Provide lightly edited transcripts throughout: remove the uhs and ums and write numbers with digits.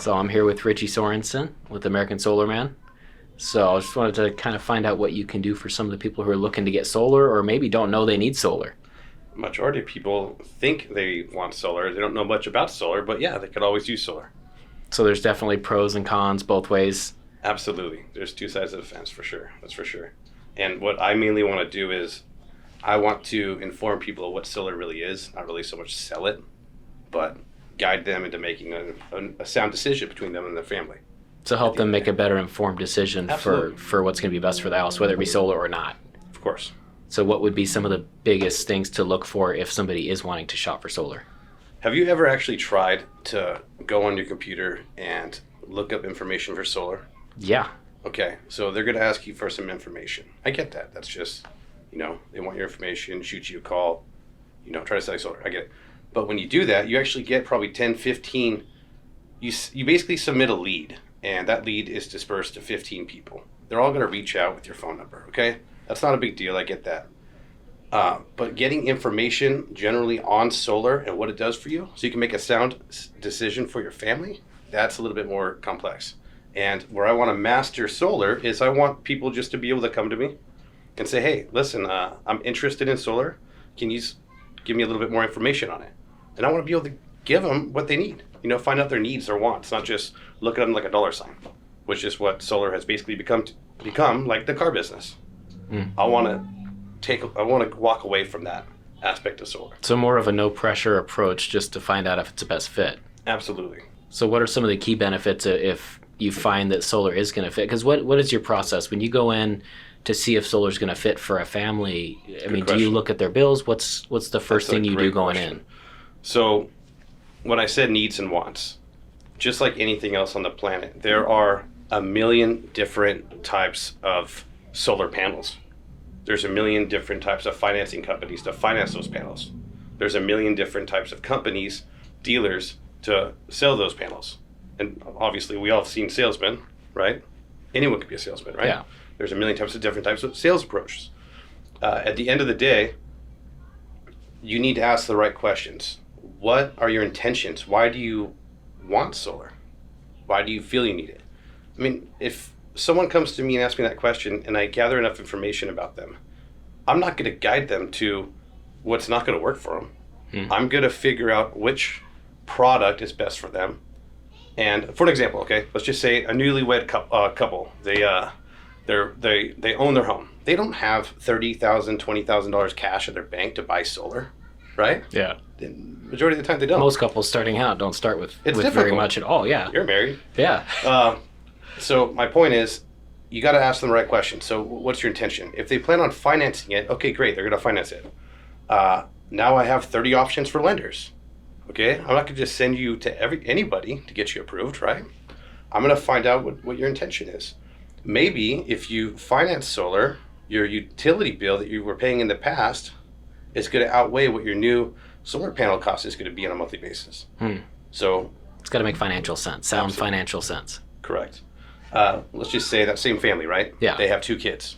So I'm here with Richie Sorensen with American Solar Man. So I just wanted to kind of find out what you can do for some of the people who are looking to get solar or maybe don't know they need solar. Majority of people think they want solar. They don't know much about solar, but yeah, they could always use solar. So there's definitely pros and cons both ways. Absolutely. There's two sides of the fence for sure. That's for sure. And what I mainly want to do is I want to inform people of what solar really is, not really so much sell it, but guide them into making a sound decision between them and their family. So help them make a better informed decision for what's going to be best for the house, whether it be solar or not. Of course. So what would be some of the biggest things to look for if somebody is wanting to shop for solar? Have you ever actually tried to go on your computer and look up information for solar? Yeah. Okay, so they're going to ask you for some information. I get that. That's just, they want your information, shoot you a call, try to sell you solar. I get it. But when you do that, you actually get probably 10, 15, you basically submit a lead, and that lead is dispersed to 15 people. They're all going to reach out with your phone number, okay? That's not a big deal, I get that. But getting information generally on solar and what it does for you, so you can make a sound decision for your family, that's a little bit more complex. And where I want to master solar is I want people just to be able to come to me and say, hey, listen, I'm interested in solar. Can you give me a little bit more information on it? And I want to be able to give them what they need, find out their needs, their wants, not just look at them like a dollar sign, which is what solar has basically become like the car business. I want to walk away from that aspect of solar. So more of a no pressure approach just to find out if it's the best fit. Absolutely. So what are some of the key benefits if you find that solar is going to fit? Because what is your process when you go in to see if solar is going to fit for a family? Do you look at their bills? What's the first thing you do going in? So when I said needs and wants, just like anything else on the planet, there are a million different types of solar panels. There's a million different types of financing companies to finance those panels. There's a million different types of companies, dealers, to sell those panels. And obviously we all have seen salesmen, right? Anyone could be a salesman, right? Yeah. There's a million different types of sales approaches. At the end of the day, you need to ask the right questions. What are your intentions? Why do you want solar? Why do you feel you need it? If someone comes to me and asks me that question and I gather enough information about them, I'm not going to guide them to what's not going to work for them. I'm going to figure out which product is best for them. And for an example, okay, let's just say a newlywed couple. They own their home. They don't have $30,000, $20,000 cash in their bank to buy solar, right? Yeah. The majority of the time they don't. Most couples starting out don't start with very much at all. Yeah. You're married. Yeah. So my point is, you got to ask them the right question. So what's your intention? If they plan on financing it, okay, great, they're going to finance it. Now I have 30 options for lenders. Okay, I'm not going to just send you to anybody to get you approved, right? I'm going to find out what your intention is. Maybe if you finance solar, your utility bill that you were paying in the past is going to outweigh what your new solar panel cost is going to be on a monthly basis. So it's got to make financial sense, sound financial sense. Correct. Let's just say that same family, right? Yeah. They have 2 kids.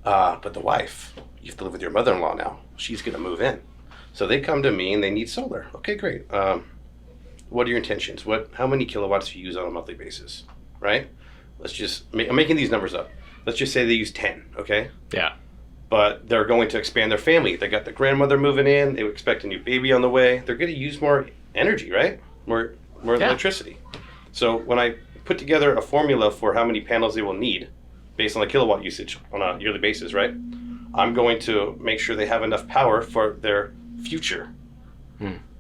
But the wife, you have to live with your mother-in-law now. She's going to move in. So they come to me and they need solar. Okay, great. What are your intentions? How many kilowatts do you use on a monthly basis, right? I'm making these numbers up. Let's just say they use 10, okay? Yeah. But they're going to expand their family. They got the grandmother moving in. They expect a new baby on the way. They're going to use more energy, right? More electricity. So when I put together a formula for how many panels they will need based on the kilowatt usage on a yearly basis, right? I'm going to make sure they have enough power for their future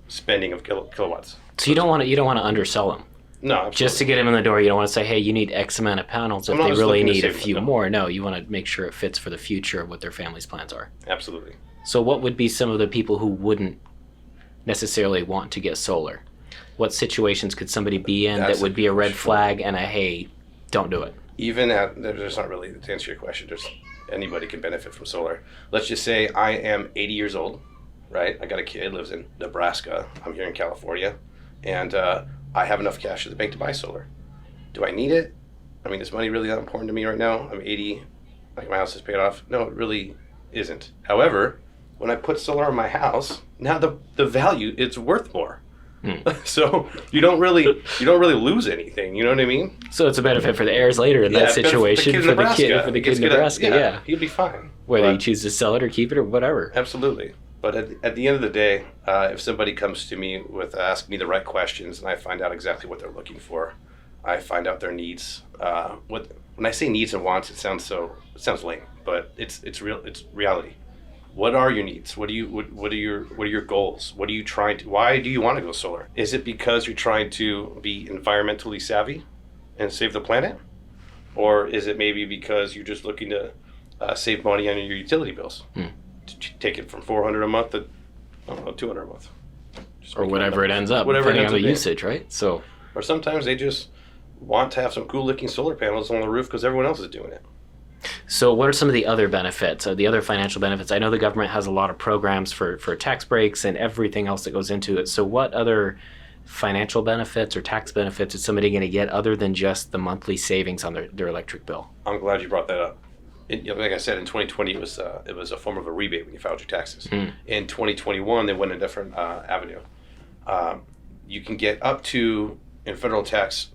spending of kilowatts. So you don't want to undersell them. No, absolutely. Just to get them in the door, you don't want to say, hey, you need X amount of panels if they really need a few more. No, you want to make sure it fits for the future of what their family's plans are. Absolutely. So what would be some of the people who wouldn't necessarily want to get solar? What situations could somebody be in that would be a red flag and a, hey, don't do it? There's not really, to answer your question, anybody can benefit from solar. Let's just say I am 80 years old, right? I got a kid, lives in Nebraska. I'm here in California. And I have enough cash in the bank to buy solar. Do I need it? Is money really that important to me right now? I'm 80, like my house is paid off. No, it really isn't. However, when I put solar on my house, now the value, it's worth more. So you don't really lose anything. You know what I mean? So it's a benefit for the heirs later in that situation for the kid in Nebraska. Yeah, he'd be fine. Whether you choose to sell it or keep it or whatever. Absolutely. But at the end of the day, if somebody comes to me with ask me the right questions and I find out exactly what they're looking for, I find out their needs. When I say needs and wants, it sounds lame, but it's real. It's reality. What are your needs? What are your goals? What are you trying to? Why do you want to go solar? Is it because you're trying to be environmentally savvy and save the planet, or is it maybe because you're just looking to save money on your utility bills? Take it from $400 a month to $200 a month, or whatever it ends up, depending on the usage, right? So, or sometimes they just want to have some cool looking solar panels on the roof because everyone else is doing it. So what are some of the other benefits, the other financial benefits? I know the government has a lot of programs for tax breaks and everything else that goes into it. So what other financial benefits or tax benefits is somebody going to get other than just the monthly savings on their electric bill? I'm glad you brought that up. Like I said, in 2020, it was a form of a rebate when you filed your taxes. In 2021, they went a different avenue. You can get up to, in federal tax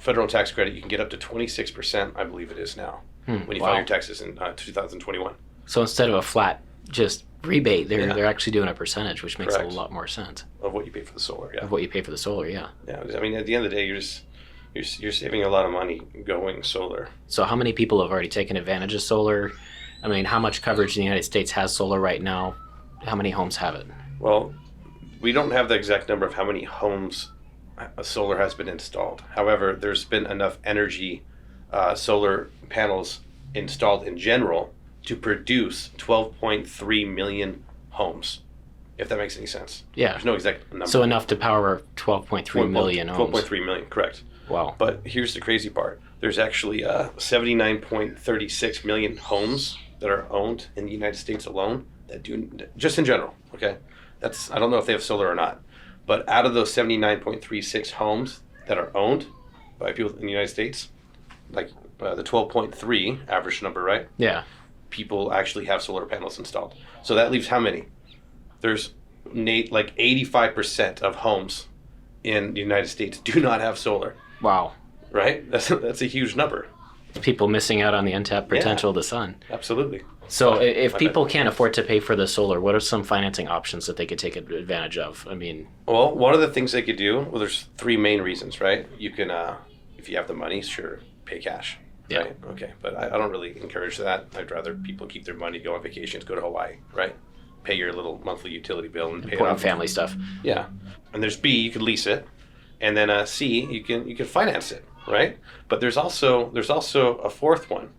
credit, you can get up to 26%, I believe it is now, when you file your taxes in 2021. So instead of a flat just rebate, they're actually doing a percentage, which makes a lot more sense. Of what you pay for the solar, yeah. Of what you pay for the solar, yeah. Yeah, I mean, at the end of the day, you're saving a lot of money going solar. So how many people have already taken advantage of solar? I mean, how much coverage in the United States has solar right now? How many homes have it? Well, we don't have the exact number of how many homes solar has been installed. However, there's been enough energy solar panels installed in general to produce 12.3 million homes, if that makes any sense. Yeah. There's no exact number. So enough to power 12.3 million homes. 12.3 million, correct. Wow. But here's the crazy part. There's actually 79.36 million homes that are owned in the United States alone that do, just in general, okay? I don't know if they have solar or not. But out of those 79.36 homes that are owned by people in the United States, like the 12.3 average number, right? Yeah. People actually have solar panels installed. So that leaves how many? There's like 85% of homes in the United States do not have solar. Wow. Right? That's a huge number. People missing out on the untapped potential of the sun. Absolutely. So if people can't afford to pay for the solar, what are some financing options that they could take advantage of? I mean... Well, one of the things they could do, well, there's three main reasons, right? You can, if you have the money, sure, pay cash. Yeah. Right? Okay. But I don't really encourage that. I'd rather people keep their money, go on vacations, go to Hawaii, right? Pay your little monthly utility bill and pay it off. Family stuff. Yeah. And there's B, you could lease it. And then C, you can finance it, right? But there's also a fourth one.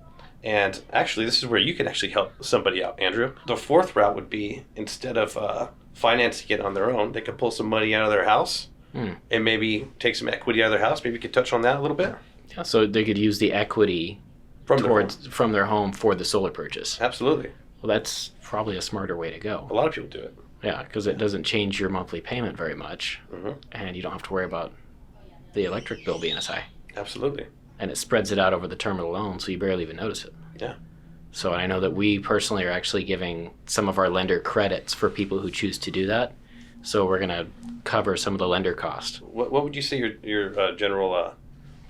And actually, this is where you can actually help somebody out, Andrew. The fourth route would be, instead of financing it on their own, they could pull some money out of their house and maybe take some equity out of their house. Maybe you could touch on that a little bit. Yeah, so they could use the equity from their home for the solar purchase. Absolutely. Well, that's probably a smarter way to go. A lot of people do it. Yeah, because it doesn't change your monthly payment very much, and you don't have to worry about the electric bill being as high. Absolutely. And it spreads it out over the term of the loan, so you barely even notice it. Yeah. So I know that we personally are actually giving some of our lender credits for people who choose to do that. So we're going to cover some of the lender cost. What would you say your general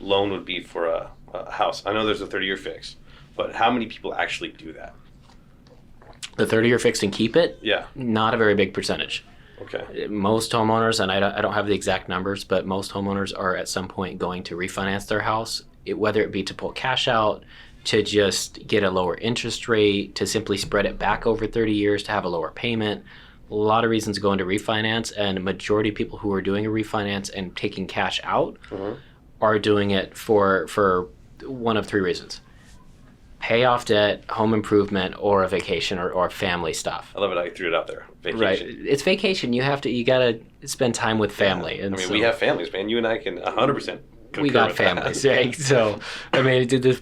loan would be for a house? I know there's a 30-year fix, but how many people actually do that? The 30-year fixed and keep it? Yeah. Not a very big percentage. Okay. Most homeowners, and I don't have the exact numbers, but most homeowners are at some point going to refinance their house, whether it be to pull cash out, to just get a lower interest rate, to simply spread it back over 30 years to have a lower payment. A lot of reasons go into refinance, and a majority of people who are doing a refinance and taking cash out are doing it for one of three reasons. Pay off debt, home improvement, or a vacation or family stuff. I love it how you threw it out there. Vacation. Right. It's vacation. You gotta spend time with family. Yeah. And we have families, man. You and I can 100% we got families, right? So, I mean, the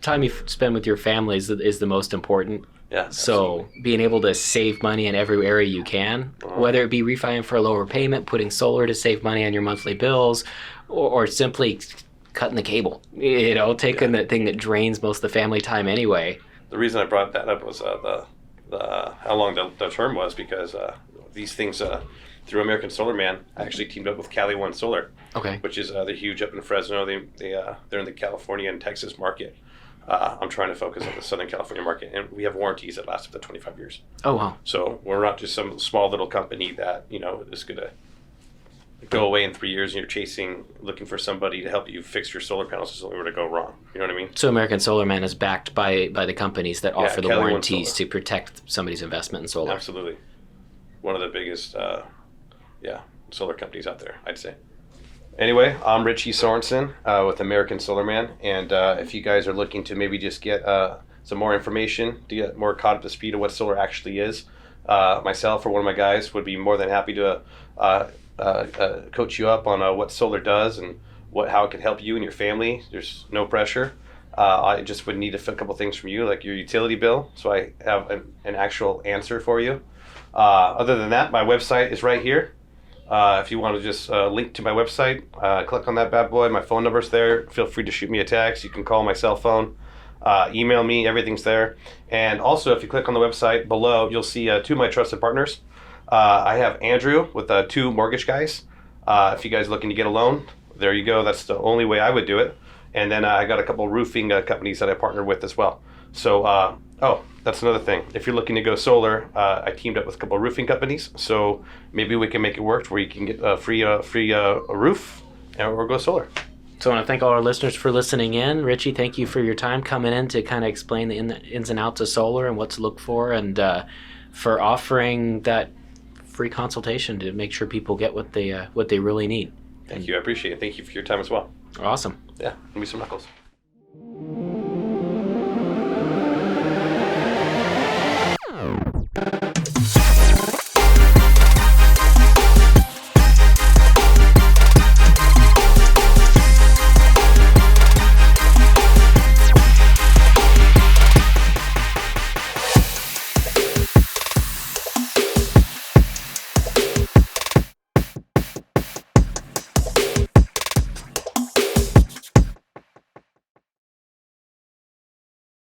time you spend with your families is the most important. Yeah. Absolutely. So, being able to save money in every area you can, whether it be refining for a lower payment, putting solar to save money on your monthly bills, or simply cutting the cable, taking that thing that drains most of the family time anyway. The reason I brought that up was the how long the term was, because these things through American Solar Man, I actually teamed up with Cali One Solar. Okay. Which is they're huge up in Fresno. They're in the California and Texas market. I'm trying to focus on the Southern California market, and we have warranties that last up to 25 years. Oh wow! So we're not just some small little company that is gonna go away in 3 years, and you're looking for somebody to help you fix your solar panels if something were to go wrong. You know what I mean? So American Solar Man is backed by the companies that offer the Cali One warranties Solar. to protect somebody's investment in solar. Absolutely, one of the biggest solar companies out there, I'd say. Anyway, I'm Richie Sorensen with American Solar Man, and if you guys are looking to maybe just get some more information to get more caught up to speed of what solar actually is, myself or one of my guys would be more than happy to coach you up on what solar does and how it can help you and your family. There's no pressure. I just would need a couple things from you, like your utility bill, so I have an actual answer for you. Other than that, my website is right here. If you want to just link to my website, click on that bad boy. My phone number's there. Feel free to shoot me a text. You can call my cell phone, email me. Everything's there. And also, if you click on the website below, you'll see two of my trusted partners. I have Andrew with two mortgage guys. If you guys are looking to get a loan, there you go. That's the only way I would do it. And then I got a couple roofing companies that I partner with as well. So, that's another thing. If you're looking to go solar, I teamed up with a couple of roofing companies. So maybe we can make it work where you can get a free roof or go solar. So I want to thank all our listeners for listening in. Richie, thank you for your time coming in to kind of explain the ins and outs of solar and what to look for, and for offering that free consultation to make sure people get what they really need. Thank you. I appreciate it. Thank you for your time as well. Awesome. Yeah, give me some knuckles.